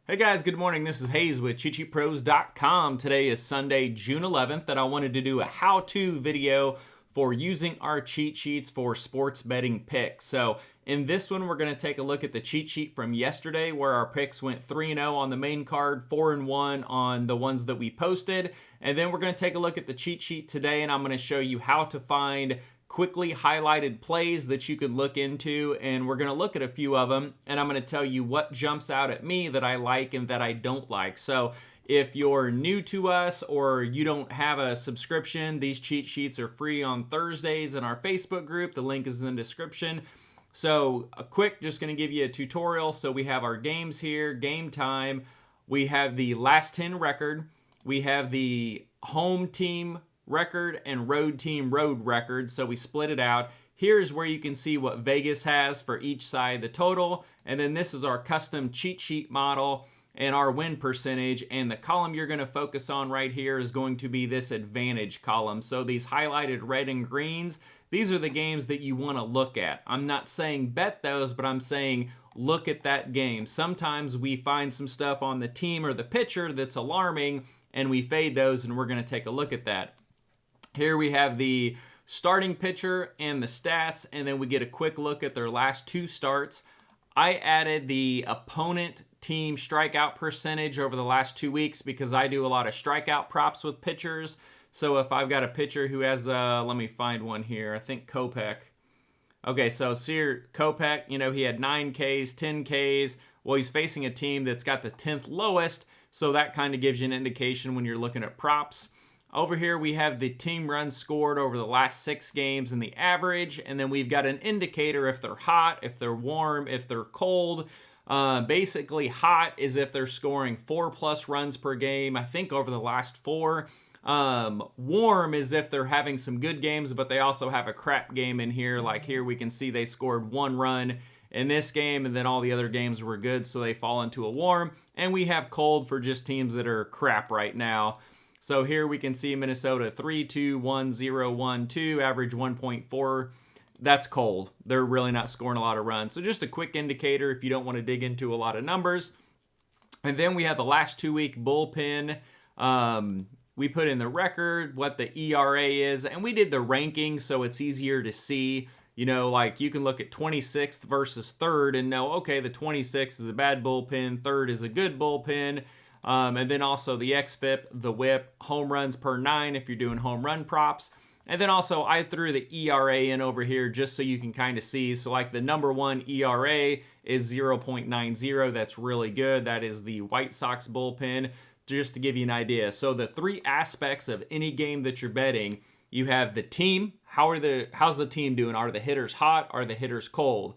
Hey guys, good morning. This is Hayes with CheatSheetPros.com. Today is Sunday, June 11th, and I wanted to do a how-to video for using our cheat sheets for sports betting picks. So in this one, we're going to take a look at the cheat sheet from yesterday where our picks went 3-0 on the main card, 4-1 on the ones that we posted. And then we're going to take a look at the cheat sheet today, and I'm going to show you how to find quickly highlighted plays that you could look into, and we're going to look at a few of them, and I'm going to tell you what jumps out at me that I like and that I don't like. So if you're new to us or you don't have a subscription, these cheat sheets are free on Thursdays in our Facebook group. The link is in the description. So just going to give you a tutorial. So we have our games here, game time. We have the last 10 record. We have the home team record and road team road record, so we split it out. Here's where you can see what Vegas has for each side, the total, and then this is our custom cheat sheet model and our win percentage, and the column you're going to focus on right here is going to be this advantage column. So these highlighted red and greens, these are the games that you want to look at. I'm not saying bet those, but I'm saying look at that game. Sometimes we find some stuff on the team or the pitcher that's alarming, and we fade those, and we're going to take a look at that. Here we have the starting pitcher and the stats, and then we get a quick look at their last two starts. I added the opponent team strikeout percentage over the last 2 weeks because I do a lot of strikeout props with pitchers. So if I've got a pitcher who has, let me find one here, I think Kopech. Okay, so Sear Kopech, he had 9 Ks, 10 Ks. Well, he's facing a team that's got the 10th lowest, so that kind of gives you an indication when you're looking at props. Over here, we have the team runs scored over the last 6 games and the average, and then we've got an indicator if they're hot, if they're warm, if they're cold. Basically, hot is if they're scoring 4+ runs per game, I think over the last 4. Warm is if they're having some good games, but they also have a crap game in here. Like here, we can see they scored 1 run in this game, and then all the other games were good, so they fall into a warm. And we have cold for just teams that are crap right now. So here we can see Minnesota 3-2-1-0-1-2, average 1.4. That's cold. They're really not scoring a lot of runs. So just a quick indicator if you don't want to dig into a lot of numbers. And then we have the last 2-week bullpen. We put in the record, what the ERA is, and we did the ranking so it's easier to see. Like you can look at 26th versus 3rd and know, okay, the 26th is a bad bullpen, 3rd is a good bullpen. And then also the XFIP, the WHIP, home runs per 9 if you're doing home run props. And then also I threw the ERA in over here just so you can kind of see. So like the number 1 ERA is 0.90. That's really good. That is the White Sox bullpen, just to give you an idea. So the 3 aspects of any game that you're betting, you have the team. How's the team doing? Are the hitters hot? Are the hitters cold?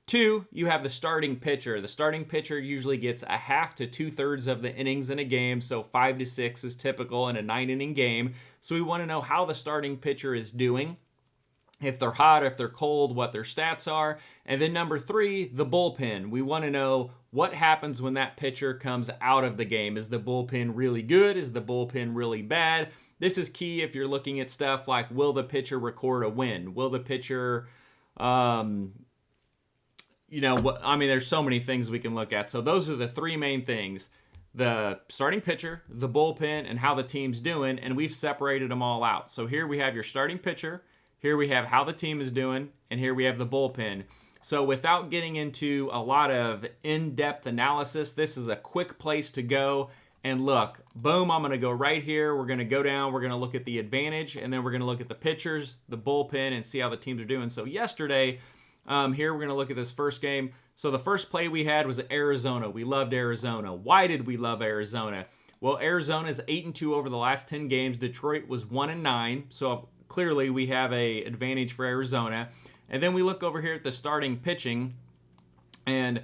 2, you have the starting pitcher. The starting pitcher usually gets a half to 2/3 of the innings in a game, so 5 to 6 is typical in a 9-inning game. So we want to know how the starting pitcher is doing, if they're hot, if they're cold, what their stats are. And then number 3, the bullpen. We want to know what happens when that pitcher comes out of the game. Is the bullpen really good? Is the bullpen really bad? This is key if you're looking at stuff like, will the pitcher record a win? Will the pitcher... there's so many things we can look at. So those are the 3 main things: the starting pitcher, the bullpen, and how the team's doing, and we've separated them all out. So here we have your starting pitcher, here we have how the team is doing, and here we have the bullpen. So without getting into a lot of in-depth analysis, this is a quick place to go and look. Boom, I'm going to go right here. We're going to go down. We're going to look at the advantage, and then we're going to look at the pitchers, the bullpen, and see how the teams are doing. So yesterday... here we're going to look at this first game. So the first play we had was Arizona. We loved Arizona. Why did we love Arizona? Well, Arizona's 8-2 over the last 10 games. Detroit was 1-9. So clearly we have a advantage for Arizona. And then we look over here at the starting pitching, and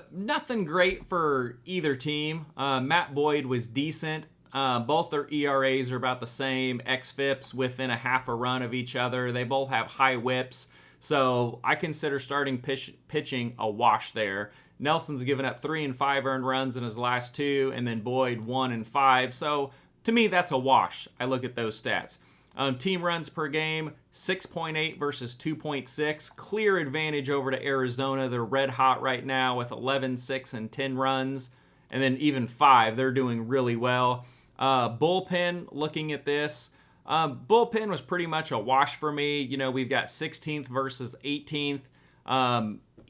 nothing great for either team. Matt Boyd was decent. Both their ERAs are about the same. XFIPs within a half a run of each other. They both have high whips. So I consider starting pitching a wash there. Nelson's given up 3 and 5 earned runs in his last 2, and then Boyd 1 and 5. So to me, that's a wash. I look at those stats. Team runs per game, 6.8 versus 2.6. Clear advantage over to Arizona. They're red hot right now with 11, 6, and 10 runs. and then even 5, they're doing really well. Bullpen, looking at this, bullpen was pretty much a wash for me. You know, we've got 16th versus 18th.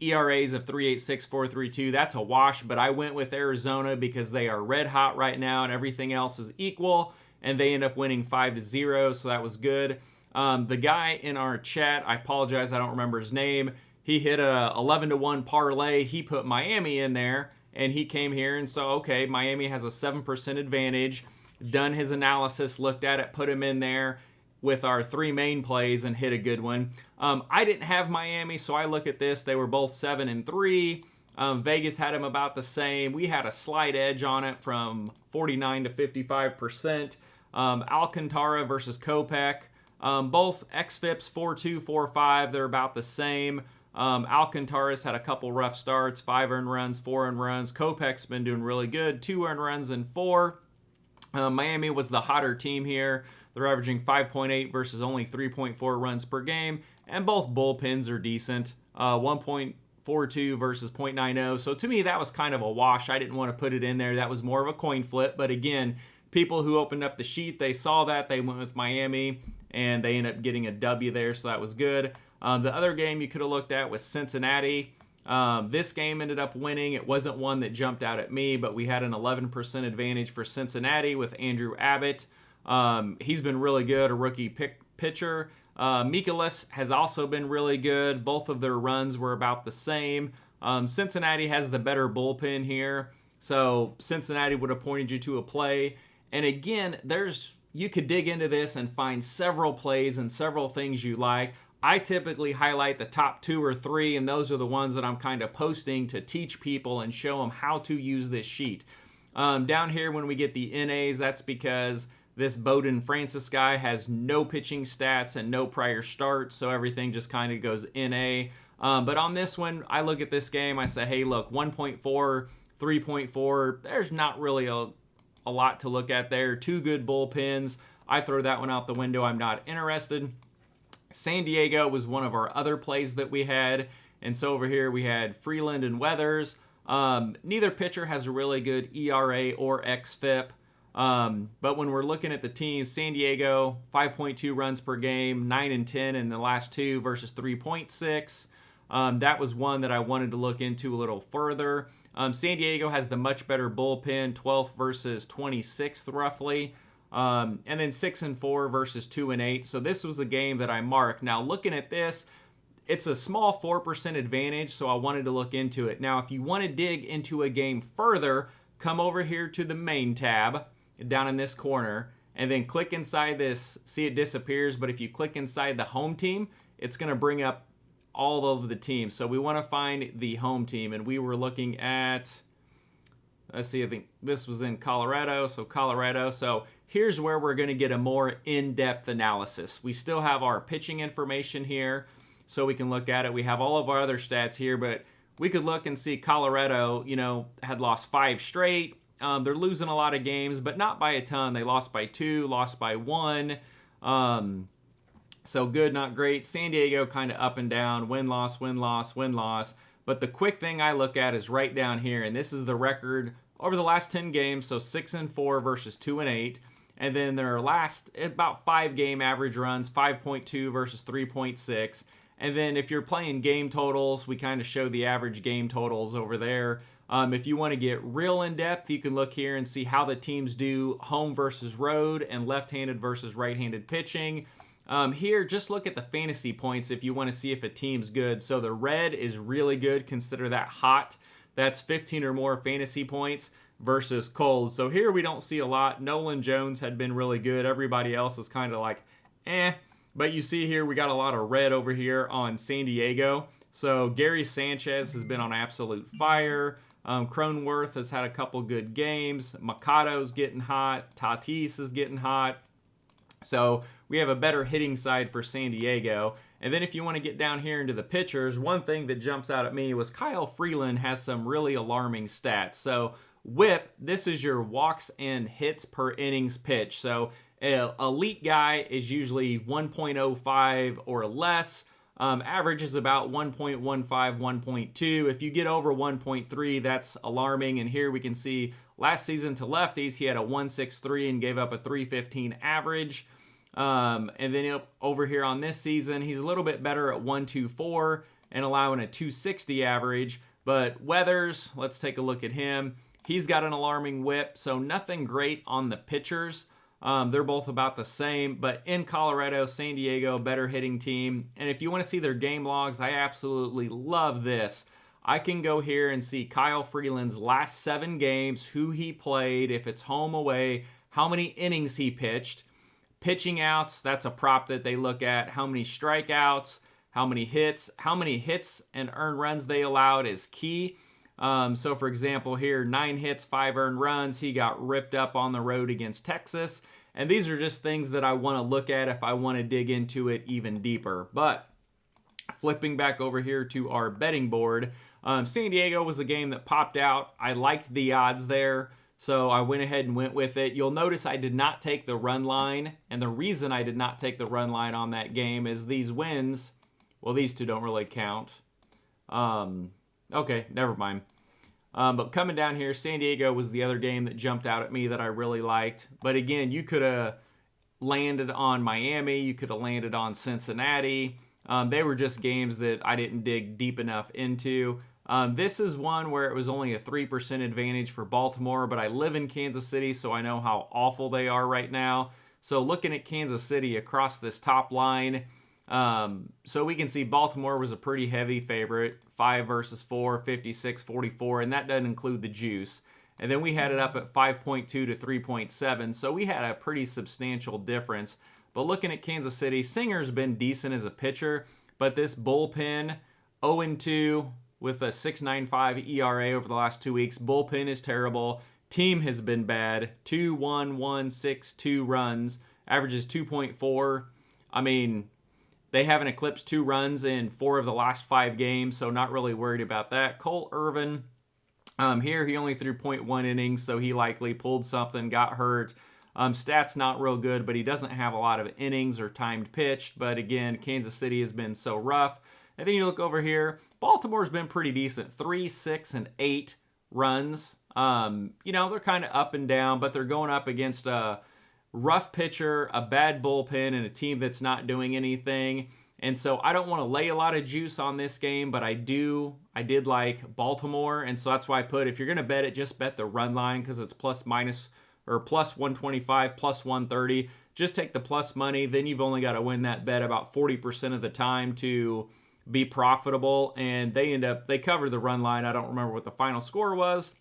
ERAs of 3.86, 4.32. That's a wash, but I went with Arizona because they are red hot right now and everything else is equal, and they end up winning 5-0, so that was good. The guy in our chat, I apologize, I don't remember his name. He hit a 11-1 parlay. He put Miami in there, and he came here and saw, okay, Miami has a 7% advantage. Done his analysis, looked at it, put him in there with our 3 main plays and hit a good one. I didn't have Miami, so I look at this. They were both 7-3. Vegas had them about the same. We had a slight edge on it from 49 to 55%. Alcantara versus Kopech. Both XFIPs 4.2, 4.5. They're about the same. Alcantara's had a couple rough starts, 5 earned runs, 4 earned runs. Kopech's been doing really good, 2 earned runs and 4. Miami was the hotter team here. They're averaging 5.8 versus only 3.4 runs per game, and both bullpens are decent. 1.42 versus 0.90. So to me, that was kind of a wash. I didn't want to put it in there. That was more of a coin flip. But again, people who opened up the sheet, they saw that. They went with Miami, and they ended up getting a W there, so that was good. The other game you could have looked at was Cincinnati. This game ended up winning. It wasn't one that jumped out at me, but we had an 11% advantage for Cincinnati with Andrew Abbott. He's been really good, a rookie pitcher. Mikolas has also been really good. Both of their runs were about the same. Cincinnati has the better bullpen here, so Cincinnati would have pointed you to a play. And again, you could dig into this and find several plays and several things you like. I typically highlight the top 2 or 3, and those are the ones that I'm kind of posting to teach people and show them how to use this sheet. Down here, when we get the NAs, that's because this Bowden Francis guy has no pitching stats and no prior starts, so everything just kind of goes NA. But on this one, I look at this game, I say, hey, look, 1.4, 3.4, there's not really a lot to look at there. 2 good bullpens. I throw that one out the window. I'm not interested. San Diego was one of our other plays that we had. And so over here we had Freeland and Weathers. Neither pitcher has a really good ERA or XFIP. But when we're looking at the teams, San Diego, 5.2 runs per game, 9-10 in the last 2 versus 3.6. That was one that I wanted to look into a little further. San Diego has the much better bullpen, 12th versus 26th roughly. And then 6-4 versus 2-8. So this was a game that I marked. Now looking at this, it's a small 4% advantage, so I wanted to look into it. Now if you want to dig into a game further, come over here to the main tab down in this corner and then click inside this. See, it disappears, but if you click inside the home team, it's going to bring up all of the teams. So we want to find the home team, and we were looking at, let's see, I think this was in Colorado. So here's where we're going to get a more in-depth analysis. We still have our pitching information here, so we can look at it. We have all of our other stats here, but we could look and see Colorado, had lost 5 straight. They're losing a lot of games, but not by a ton. They lost by 2, lost by 1. So good, not great. San Diego kind of up and down, win-loss, win-loss, win-loss. But the quick thing I look at is right down here, and this is the record over the last 10 games, so 6-4 versus 2-8. And then their last about 5 game average runs, 5.2 versus 3.6. And then if you're playing game totals, we kind of show the average game totals over there. If you want to get real in depth, you can look here and see how the teams do home versus road and left-handed versus right-handed pitching. Here, just look at the fantasy points if you want to see if a team's good. So the red is really good. Consider that hot. That's 15 or more fantasy points versus cold. So here we don't see a lot. Nolan Jones had been really good. Everybody else is kind of like, eh. But you see here we got a lot of red over here on San Diego. So Gary Sanchez has been on absolute fire. Cronenworth has had a couple good games. Machado's getting hot. Tatis is getting hot. So we have a better hitting side for San Diego. And then if you want to get down here into the pitchers, one thing that jumps out at me was Kyle Freeland has some really alarming stats. So WHIP, this is your walks and hits per innings pitch. So an elite guy is usually 1.05 or less. Average is about 1.15, 1.2. If you get over 1.3, that's alarming. And here we can see last season to lefties, he had a 1.63 and gave up a 3.15 average. And then over here on this season, he's a little bit better at 1.24 and allowing a 2.60 average. But Weathers, let's take a look at him. He's got an alarming whip, so nothing great on the pitchers. They're both about the same, but in Colorado, San Diego, better hitting team. And if you want to see their game logs, I absolutely love this. I can go here and see Kyle Freeland's last 7 games, who he played, if it's home, away, how many innings he pitched. Pitching outs, that's a prop that they look at. How many strikeouts, how many hits and earned runs they allowed is key. So for example here, 9 hits, 5 earned runs. He got ripped up on the road against Texas. And these are just things that I want to look at if I want to dig into it even deeper. But flipping back over here to our betting board, San Diego was a game that popped out. I liked the odds there, so I went ahead and went with it. You'll notice I did not take the run line. And the reason I did not take the run line on that game is these wins, well, these two don't really count. Okay, never mind. But coming down here, San Diego was the other game that jumped out at me that I really liked. But again, you could have landed on Miami. You could have landed on Cincinnati. They were just games that I didn't dig deep enough into. This is one where it was only a 3% advantage for Baltimore, but I live in Kansas City, so I know how awful they are right now. So looking at Kansas City across this top line, so we can see Baltimore was a pretty heavy favorite, 5 versus 4, 56-44, and that doesn't include the juice. And then we had it up at 5.2 to 3.7, so we had a pretty substantial difference. But looking at Kansas City, Singer's been decent as a pitcher, but this bullpen, 0-2 with a 6.95 ERA over the last 2 weeks. Bullpen is terrible. Team has been bad. 2-1-1-6-2 runs. Averages 2.4. I mean, they haven't eclipsed 2 runs in 4 of the last 5 games, so not really worried about that. Cole Irvin, here he only threw 0.1 innings, so he likely pulled something, got hurt. Stats not real good, but he doesn't have a lot of innings or timed pitched. But again, Kansas City has been so rough. And then you look over here, Baltimore's been pretty decent, 3, 6, and 8 runs. They're kind of up and down, but they're going up against a rough pitcher, a bad bullpen, and a team that's not doing anything. And so I don't want to lay a lot of juice on this game, but I did like Baltimore. And so that's why I put, if you're going to bet it, just bet the run line because it's plus 125, plus 130. Just take the plus money. Then you've only got to win that bet about 40% of the time to be profitable. And they covered the run line. I don't remember what the final score was.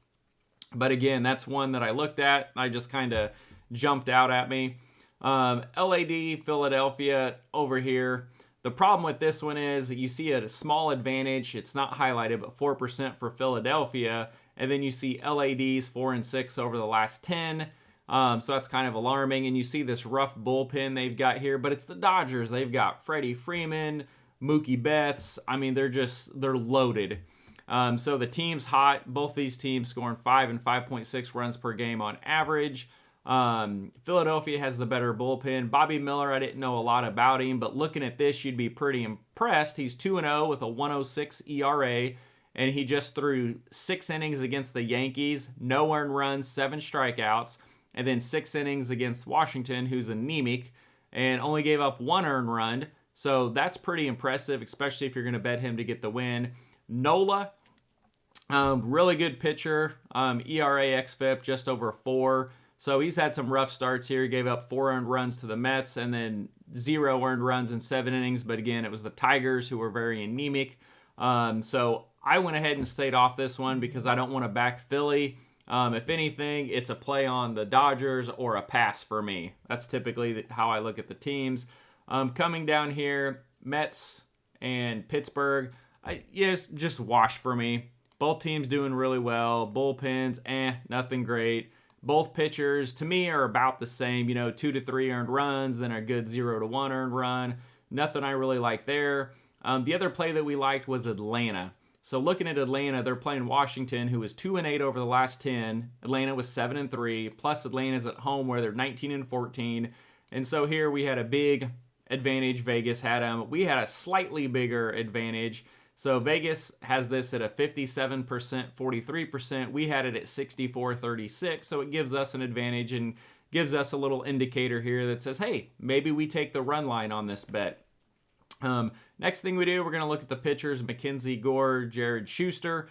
But again, that's one that I looked at. I just kind of jumped out at me. LAD, Philadelphia over here. The problem with this one is that you see a small advantage. It's not highlighted, but 4% for Philadelphia. And then you see LAD's 4-6 over the last 10. So that's kind of alarming. And you see this rough bullpen they've got here, but it's the Dodgers. They've got Freddie Freeman, Mookie Betts. I mean, they're loaded. So the team's hot. Both these teams scoring 5 and 5.6 runs per game on average. Philadelphia has the better bullpen. Bobby Miller, I didn't know a lot about him, but looking at this, you'd be pretty impressed. He's 2-0 with a 1.06 ERA, and he just threw 6 innings against the Yankees, no earned runs, 7 strikeouts, and then 6 innings against Washington, who's anemic, and only gave up 1 earned run. So that's pretty impressive, especially if you're going to bet him to get the win. Nola, really good pitcher. ERA xFIP just over 4. So he's had some rough starts here. He gave up 4 earned runs to the Mets and then 0 earned runs in 7 innings. But again, it was the Tigers who were very anemic. So I went ahead and stayed off this one because I don't want to back Philly. If anything, it's a play on the Dodgers or a pass for me. That's typically how I look at the teams. Coming down here, Mets and Pittsburgh, just wash for me. Both teams doing really well. Bullpens, nothing great. Both pitchers, to me, are about the same. 2 to 3 earned runs, then a good 0 to 1 earned run. Nothing I really like there. The other play that we liked was Atlanta. So looking at Atlanta, they're playing Washington, who is 2-8 over the last 10. Atlanta was 7-3. Plus Atlanta's at home where they're 19-14. And so here we had a big advantage Vegas had them. We had a slightly bigger advantage. So Vegas has this at a 57%, 43%. We had it at 64, 36. So it gives us an advantage and gives us a little indicator here that says, hey, maybe we take the run line on this bet. Next thing we do, we're going to look at the pitchers, Mackenzie Gore, Jared Schuster.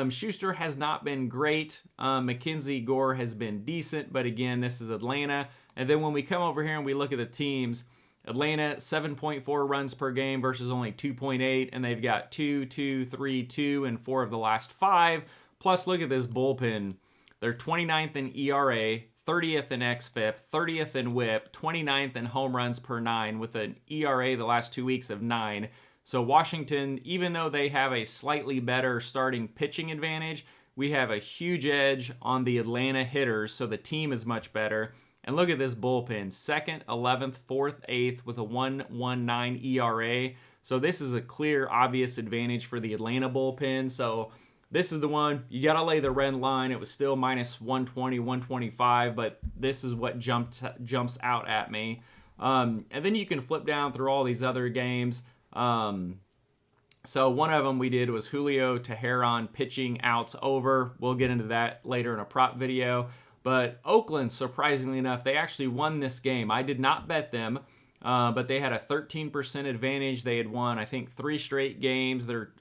Schuster has not been great. Mackenzie Gore has been decent, but again, this is Atlanta. And then when we come over here and we look at the teams, Atlanta, 7.4 runs per game versus only 2.8, and they've got 2, 2, 3, 2, and 4 of the last 5. Plus, look at this bullpen. They're 29th in ERA, 30th in xFIP, 30th in WHIP, 29th in home runs per 9, with an ERA the last 2 weeks of 9. So Washington, even though they have a slightly better starting pitching advantage, we have a huge edge on the Atlanta hitters, so the team is much better. And look at this bullpen, 2nd, 11th, 4th, 8th with a 1.19 ERA. So this is a clear, obvious advantage for the Atlanta bullpen. So this is the one, you got to lay the red line. It was still minus 120, 125, but this is what jumps out at me. And then you can flip down through all these other games. So one of them we did was Julio Teheran pitching outs over. We'll get into that later in a prop video. But Oakland, surprisingly enough, they actually won this game. I did not bet them, but they had a 13% advantage. They had won, I think, 3 straight games. They're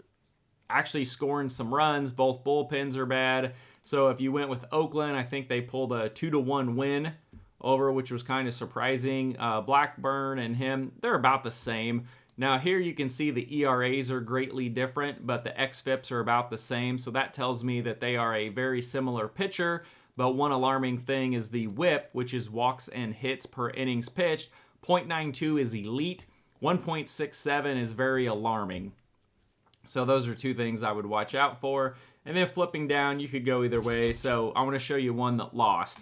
actually scoring some runs. Both bullpens are bad. So if you went with Oakland, I think they pulled a 2-1 win over, which was kind of surprising. Blackburn and him, they're about the same. Now here you can see the ERAs are greatly different, but the xFIPs are about the same. So that tells me that they are a very similar pitcher. But one alarming thing is the WHIP, which is walks and hits per innings pitched. 0.92 is elite. 1.67 is very alarming. So those are 2 things I would watch out for. And then flipping down, you could go either way. So I want to show you one that lost.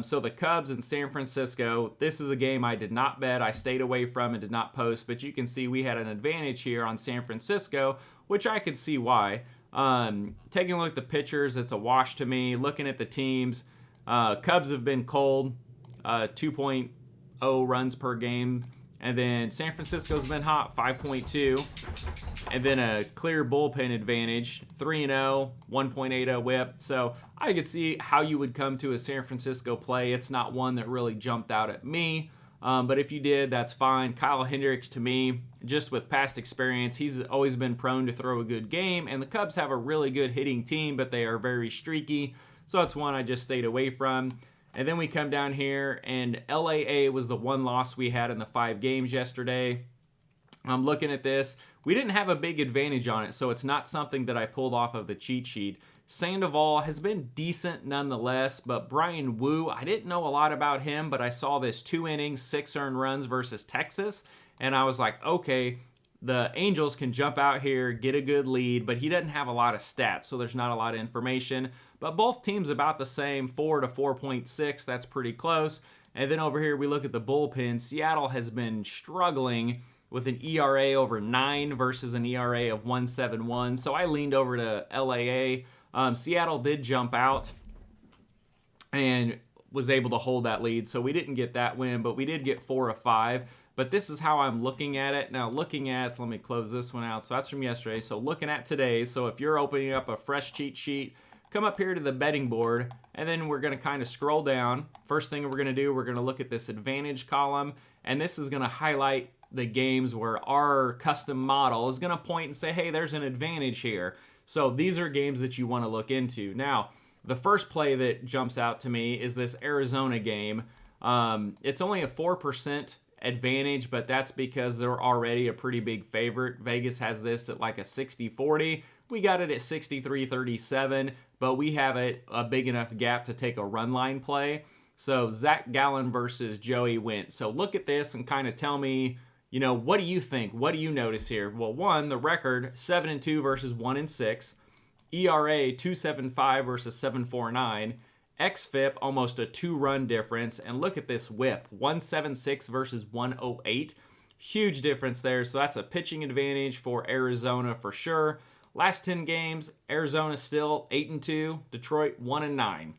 So the Cubs in San Francisco, this is a game I did not bet. I stayed away from and did not post. But you can see we had an advantage here on San Francisco, which I could see why. Taking a look at the pitchers, it's a wash to me. Looking at the teams, Cubs have been cold, 2.0 runs per game. And then San Francisco's been hot, 5.2. And then a clear bullpen advantage, 3-0, 1.80 WHIP. So I could see how you would come to a San Francisco play. It's not one that really jumped out at me. But if you did, that's fine. Kyle Hendricks, to me, just with past experience, he's always been prone to throw a good game. And the Cubs have a really good hitting team, but they are very streaky. So that's one I just stayed away from. And then we come down here, and LAA was the one loss we had in the 5 games yesterday. I'm looking at this. We didn't have a big advantage on it, so it's not something that I pulled off of the cheat sheet. Sandoval has been decent nonetheless, but Brian Wu, I didn't know a lot about him, but I saw this 2 innings, 6 earned runs versus Texas, and I was like, okay, the Angels can jump out here, get a good lead, but he doesn't have a lot of stats, so there's not a lot of information. But both teams about the same, 4 to 4.6, that's pretty close. And then over here we look at the bullpen. Seattle has been struggling with an ERA over 9 versus an ERA of 1.71, so I leaned over to LAA. Seattle did jump out and was able to hold that lead, so we didn't get that win, but we did get 4 of 5. But this is how I'm looking at it. Now looking at, let me close this one out. So that's from yesterday. So looking at today, so if you're opening up a fresh cheat sheet, come up here to the betting board, and then we're going to kind of scroll down. First thing we're going to do, we're going to look at this advantage column, and this is going to highlight the games where our custom model is going to point and say, hey, there's an advantage here. So these are games that you want to look into. Now, the first play that jumps out to me is this Arizona game. It's only a 4% advantage, but that's because they're already a pretty big favorite. Vegas has this at like a 60-40. We got it at 63-37, but we have a big enough gap to take a run line play. So Zach Gallen versus Joey Wentz. So look at this and kind of tell me, you know, what do you think? What do you notice here? Well, one, the record 7-2 versus 1-6, ERA 2.75 versus 7.49. xFIP, almost a 2-run difference. And look at this WHIP, 1.76 versus 1.08. Huge difference there. So that's a pitching advantage for Arizona for sure. Last 10 games, Arizona still 8-2, Detroit 1-9.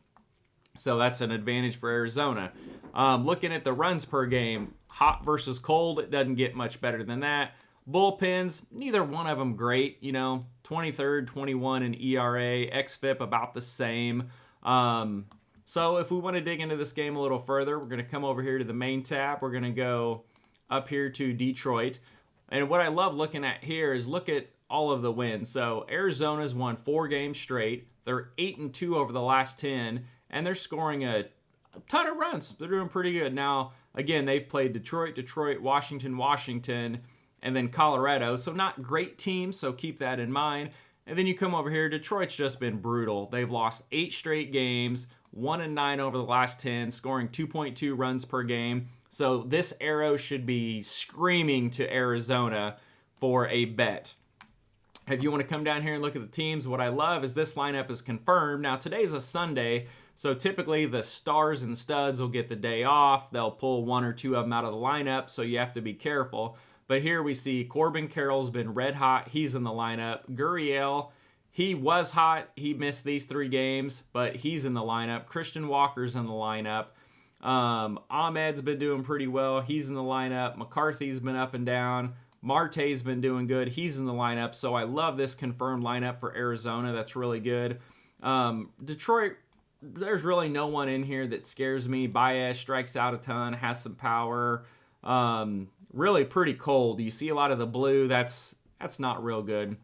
So that's an advantage for Arizona. Looking at the runs per game, hot versus cold, it doesn't get much better than that. Bullpens, neither one of them great. 23rd, 21 in ERA, xFIP about the same. So if we want to dig into this game a little further, we're going to come over here to the main tab. We're going to go up here to Detroit. And what I love looking at here is look at all of the wins. So Arizona's won 4 games straight. They're 8-2 over the last 10, and they're scoring a ton of runs. They're doing pretty good. Now, again, they've played Detroit, Washington, and then Colorado. So not great teams, so keep that in mind. And then you come over here, Detroit's just been brutal. They've lost 8 straight games, 1-9 over the last 10, scoring 2.2 runs per game. So this arrow should be screaming to Arizona for a bet. If you want to come down here and look at the teams, what I love is this lineup is confirmed. Now, today's a Sunday, so typically the stars and studs will get the day off. They'll pull 1 or 2 of them out of the lineup, so you have to be careful. But here we see Corbin Carroll's been red hot. He's in the lineup. Gurriel, he was hot. He missed these 3 games, but he's in the lineup. Christian Walker's in the lineup. Ahmed's been doing pretty well. He's in the lineup. McCarthy's been up and down. Marte's been doing good. He's in the lineup. So I love this confirmed lineup for Arizona. That's really good. Detroit, there's really no one in here that scares me. Baez strikes out a ton, has some power. Really pretty cold. You see a lot of the blue. That's not real good.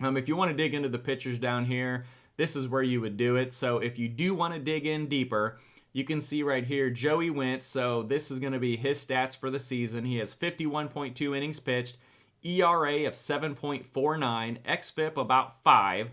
If you want to dig into the pitchers down here, this is where you would do it. So if you do want to dig in deeper, you can see right here Joey Wentz. So this is going to be his stats for the season. He has 51.2 innings pitched, ERA of 7.49, xFIP about 5.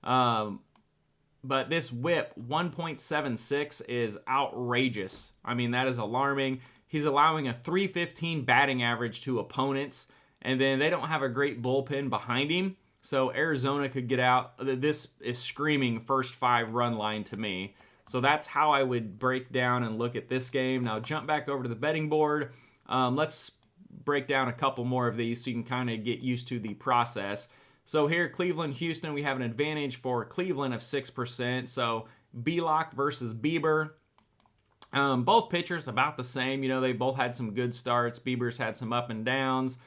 But this whip, 1.76, is outrageous. I mean, that is alarming. He's allowing a .315 batting average to opponents, and then they don't have a great bullpen behind him, so Arizona could get out. This is screaming first 5 run line to me. So that's how I would break down and look at this game. Now jump back over to the betting board. Let's break down a couple more of these so you can kind of get used to the process. So here, Cleveland, Houston, we have an advantage for Cleveland of 6%. So Belock versus Bieber. Both pitchers about the same. They both had some good starts. Bieber's had some up and downs.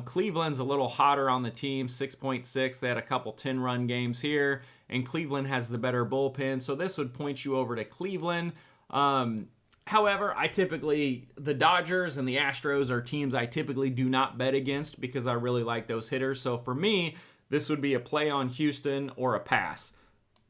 Cleveland's a little hotter on the team, 6.6. They had a couple 10-run games here, and Cleveland has the better bullpen. So this would point you over to Cleveland. However, the Dodgers and the Astros are teams I typically do not bet against because I really like those hitters. So for me, this would be a play on Houston or a pass.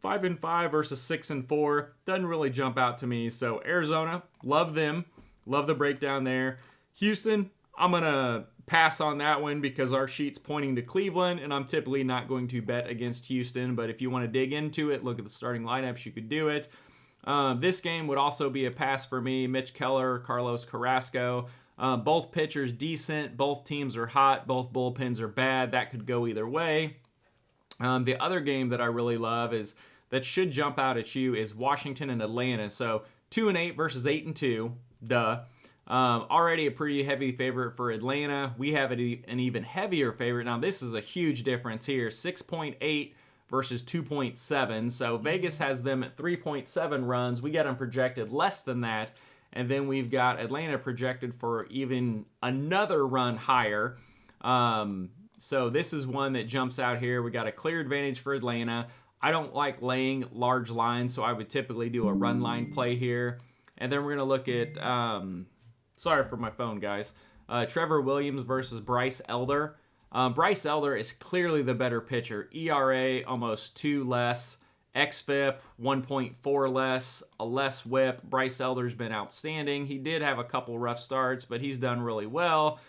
5-5 versus 6-4 doesn't really jump out to me. So Arizona, love them. Love the breakdown there. Houston, I'm going to pass on that one because our sheet's pointing to Cleveland, and I'm typically not going to bet against Houston. But if you want to dig into it, look at the starting lineups, you could do it. This game would also be a pass for me. Mitch Keller, Carlos Carrasco. Both pitchers decent. Both teams are hot. Both bullpens are bad. That could go either way. The other game that I really love that should jump out at you is Washington and Atlanta. So 2-8 versus 8-2. Duh. Already a pretty heavy favorite for Atlanta. We have an even heavier favorite. Now, this is a huge difference here. 6.8 versus 2.7. So Vegas has them at 3.7 runs. We got them projected less than that. And then we've got Atlanta projected for even another run higher. So this is one that jumps out here. We got a clear advantage for Atlanta. I don't like laying large lines, so I would typically do a run line play here. And then we're going to look at, sorry for my phone, guys, Trevor Williams versus Bryce Elder. Bryce Elder is clearly the better pitcher. ERA almost 2 less, xFIP 1.4 less, a less whip. Bryce Elder's been outstanding. He did have a couple rough starts, but he's done really well.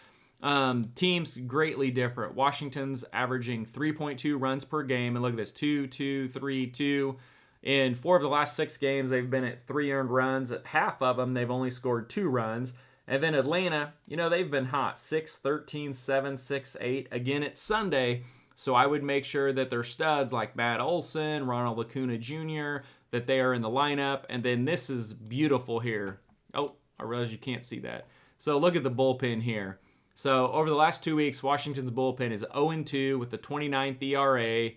Teams greatly different. Washington's averaging 3.2 runs per game, and look at this, 2, 2, 3, 2. In 4 of the last 6 games, they've been at 3 earned runs. At half of them, they've only scored 2 runs. And then Atlanta, they've been hot. 6, 13, 7, 6, 8. Again, it's Sunday, so I would make sure that their studs like Matt Olson, Ronald Acuna Jr., that they are in the lineup. And then this is beautiful here. Oh, I realize you can't see that. So look at the bullpen here. So over the last 2 weeks, Washington's bullpen is 0-2 with the 29th ERA,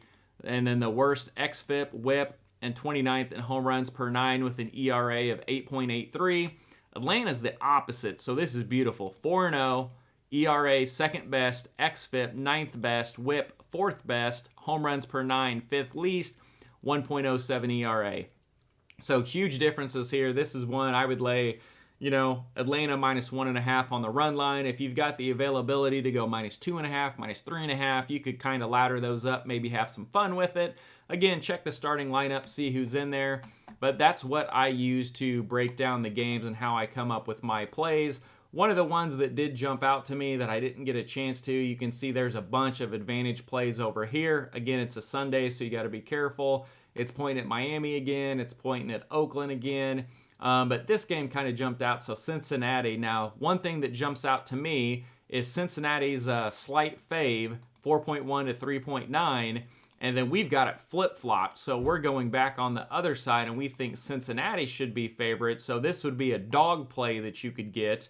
and then the worst xFIP, whip, and 29th in home runs per 9 with an ERA of 8.83. Atlanta's the opposite, so this is beautiful. 4-0, ERA second best, xFIP ninth best, WHIP fourth best, home runs per 9 fifth least, 1.07 ERA. So huge differences here. This is one I would lay, Atlanta -1.5 on the run line. If you've got the availability to go -2.5, -3.5, you could kind of ladder those up, maybe have some fun with it. Again, check the starting lineup, see who's in there. But that's what I use to break down the games and how I come up with my plays. One of the ones that did jump out to me that I didn't get a chance to, you can see there's a bunch of advantage plays over here. Again, it's a Sunday, so you got to be careful. It's pointing at Miami again. It's pointing at Oakland again. But this game kind of jumped out. So Cincinnati. Now, one thing that jumps out to me is Cincinnati's slight fave, 4.1 to 3.9. And then we've got it flip-flopped. So we're going back on the other side, and we think Cincinnati should be favorite. So this would be a dog play that you could get.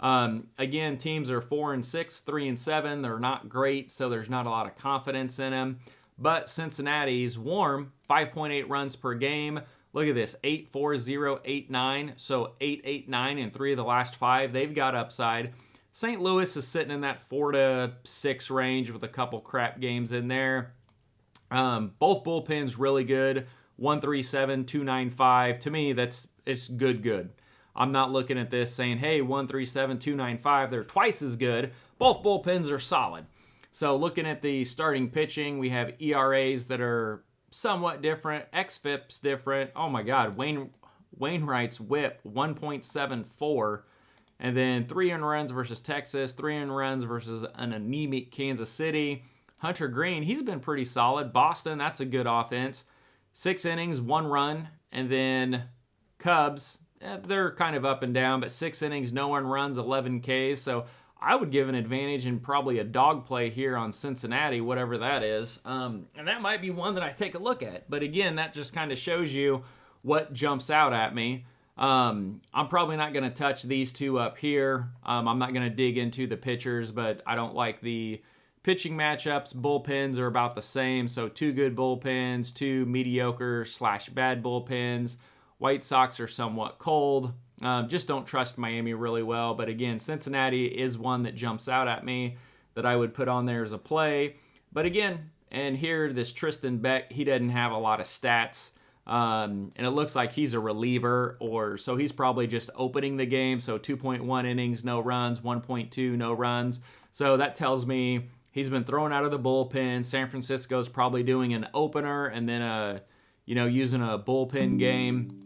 Again, teams are 4-6, 3-7. They're not great, so there's not a lot of confidence in them. But Cincinnati's warm, 5.8 runs per game. Look at this, 8-4-0, 8-9. So 8-8-9 in 3 of the last 5. They've got upside. St. Louis is sitting in that 4-6 range with a couple crap games in there. Both bullpens really good. 137, 295. To me, it's good. I'm not looking at this saying, hey, 137, 295, they're twice as good. Both bullpens are solid. So looking at the starting pitching, we have ERAs that are somewhat different. xFIP's different. Oh my God, Wainwright's WHIP, 1.74. And then 3 earned runs versus Texas, 3 earned runs versus an anemic Kansas City. Hunter Green, he's been pretty solid. Boston, that's a good offense. 6 innings, 1 run. And then Cubs, they're kind of up and down, but 6 innings, no earned runs, 11 Ks. So I would give an advantage and probably a dog play here on Cincinnati, whatever that is. And that might be one that I take a look at. But again, that just kind of shows you what jumps out at me. I'm probably not going to touch these two up here. I'm not going to dig into the pitchers, but I don't like the pitching matchups. Bullpens are about the same. So 2 good bullpens, 2 mediocre/bad bullpens. White Sox are somewhat cold. Just don't trust Miami really well. But again, Cincinnati is one that jumps out at me that I would put on there as a play. But again, and here this Tristan Beck, he doesn't have a lot of stats. And it looks like he's a reliever, so he's probably just opening the game. So 2.1 innings, no runs, 1.2, no runs. So that tells me he's been thrown out of the bullpen. San Francisco's probably doing an opener and then using a bullpen game.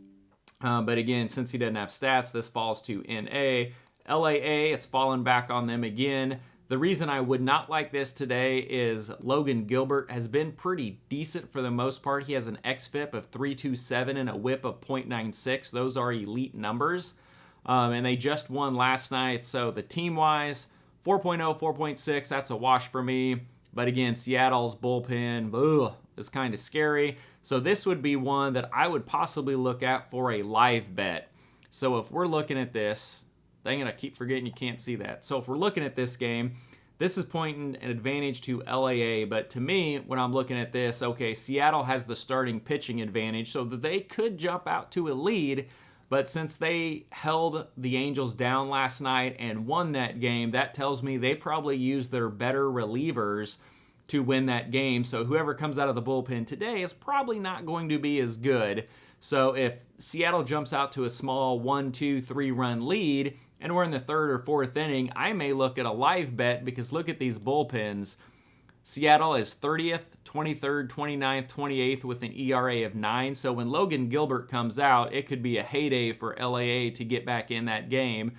But again, since he doesn't have stats, this falls to NA. LAA, it's fallen back on them again. The reason I would not like this today is Logan Gilbert has been pretty decent for the most part. He has an xFIP of 3.27 and a WHIP of 0.96. Those are elite numbers. And they just won last night. So the team-wise, 4.0, 4.6, that's a wash for me. But again, Seattle's bullpen is kind of scary. So this would be one that I would possibly look at for a live bet. So if we're looking at this, dang it, I keep forgetting you can't see that. So if we're looking at this game, this is pointing an advantage to LAA. But to me, when I'm looking at this, okay, Seattle has the starting pitching advantage, so that they could jump out to a lead. But since they held the Angels down last night and won that game, that tells me they probably used their better relievers to win that game. So whoever comes out of the bullpen today is probably not going to be as good. So if Seattle jumps out to a small 1, 2, 3 run lead, and we're in the 3rd or 4th inning, I may look at a live bet because look at these bullpens. Seattle is 30th, 23rd, 29th, 28th with an ERA of 9. So when Logan Gilbert comes out, it could be a heyday for LAA to get back in that game.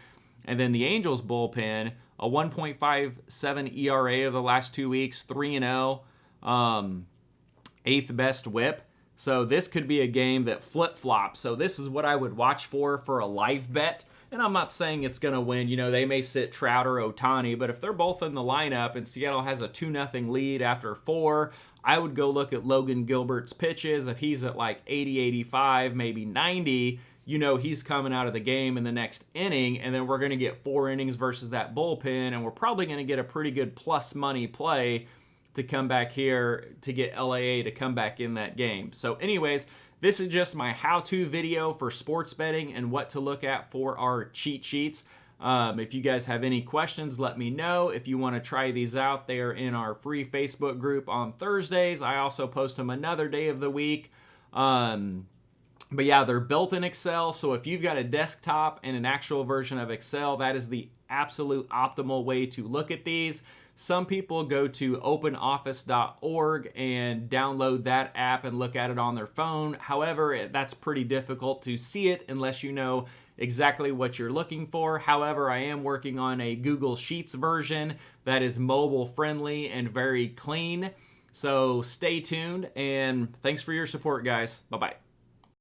And then the Angels bullpen, a 1.57 ERA of the last 2 weeks, 3-0, 8th best WHIP. So this could be a game that flip-flops. So this is what I would watch for a live bet. And I'm not saying it's going to win. They may sit Trout or Ohtani, but if they're both in the lineup and Seattle has a 2-0 lead after 4, I would go look at Logan Gilbert's pitches. If he's at like 80, 85, maybe 90, he's coming out of the game in the next inning, and then we're going to get 4 innings versus that bullpen, and we're probably going to get a pretty good plus money play to come back here to get LAA to come back in that game. So anyways, this is just my how-to video for sports betting and what to look at for our cheat sheets. If you guys have any questions, let me know. If you want to try these out, they are in our free Facebook group on Thursdays. I also post them another day of the week. But yeah, they're built in Excel, so if you've got a desktop and an actual version of Excel, that is the absolute optimal way to look at these. Some people go to openoffice.org and download that app and look at it on their phone. However, that's pretty difficult to see it unless you know exactly what you're looking for. However, I am working on a Google Sheets version that is mobile friendly and very clean. So stay tuned, and thanks for your support, guys. Bye-bye.